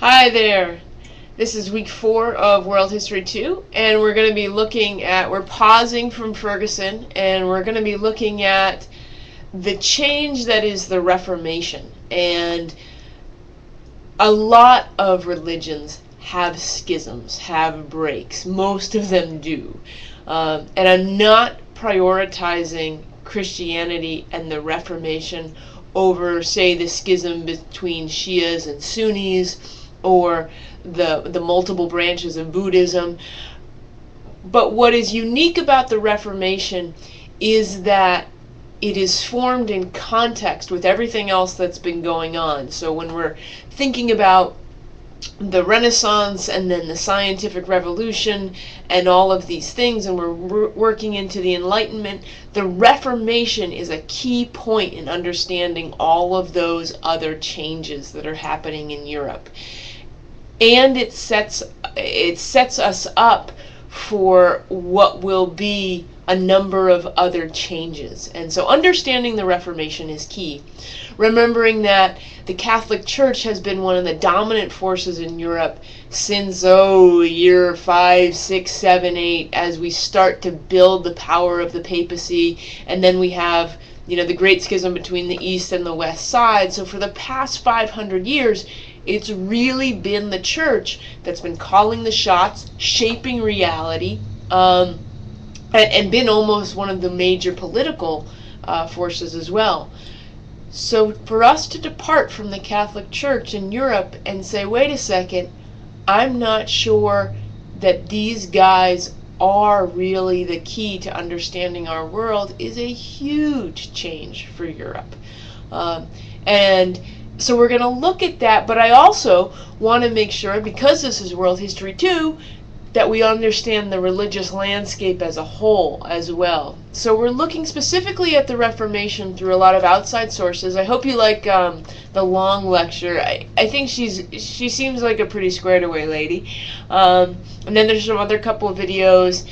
Hi there. This is week 4 of World History 2, and we're going to be we're pausing from Ferguson, and we're going to be looking at the change that is the Reformation. And a lot of religions have schisms, have breaks. Most of them do. And I'm not prioritizing Christianity and the Reformation over, say, the schism between Shias and Sunnis, or the multiple branches of Buddhism. But what is unique about the Reformation is that it is formed in context with everything else that's been going on. So when we're thinking about the Renaissance and then the scientific revolution and all of these things, and we're working into the Enlightenment, the Reformation is a key point in understanding all of those other changes that are happening in Europe. And it sets us up for what will be a number of other changes. And so understanding the Reformation is key. Remembering that the Catholic Church has been one of the dominant forces in Europe since, year 5, 6, 7, 8, as we start to build the power of the papacy. And then we have, the Great Schism between the East and the West side. So for the past 500 years, it's really been the church that's been calling the shots, shaping reality, and been almost one of the major political forces as well. So for us to depart from the Catholic Church in Europe and say, wait a second, I'm not sure that these guys are really the key to understanding our world, is a huge change for Europe. And so we're going to look at that, but I also want to make sure, because this is World History 2, that we understand the religious landscape as a whole as well. So we're looking specifically at the Reformation through a lot of outside sources. I hope you like the long lecture. I think she seems like a pretty squared away lady. And then there's some other couple of videos.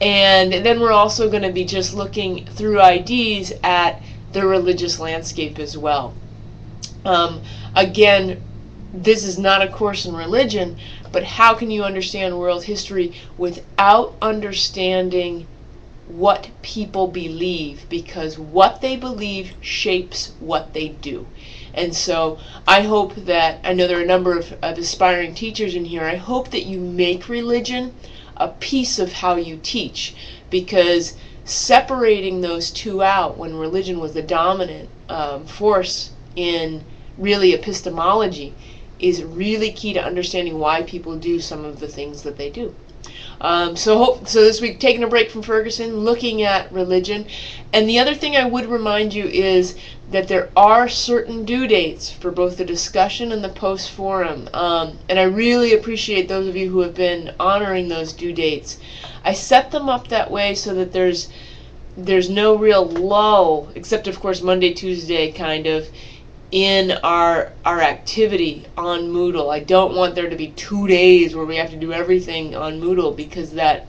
And then we're also going to be just looking through IDs at the religious landscape as well. Again, this is not a course in religion, but how can you understand world history without understanding what people believe? Because what they believe shapes what they do. And so I hope that, I know there are a number of aspiring teachers in here, I hope that you make religion a piece of how you teach, because separating those two out when religion was the dominant force in really epistemology is really key to understanding why people do some of the things that they do. So this week, taking a break from Ferguson, looking at religion. And the other thing I would remind you is that there are certain due dates for both the discussion and the post forum. And I really appreciate those of you who have been honoring those due dates. I set them up that way so that there's no real lull, except of course Monday, Tuesday kind of, in our activity on Moodle. I don't want there to be 2 days where we have to do everything on Moodle, because that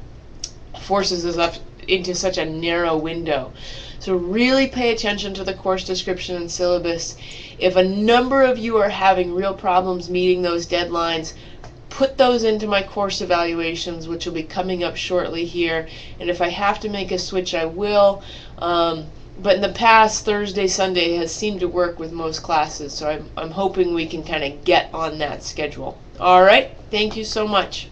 forces us up into such a narrow window. So really pay attention to the course description and syllabus. If a number of you are having real problems meeting those deadlines, put those into my course evaluations, which will be coming up shortly here. And if I have to make a switch, I will. But in the past, Thursday, Sunday has seemed to work with most classes, so I'm hoping we can kind of get on that schedule. All right, thank you so much.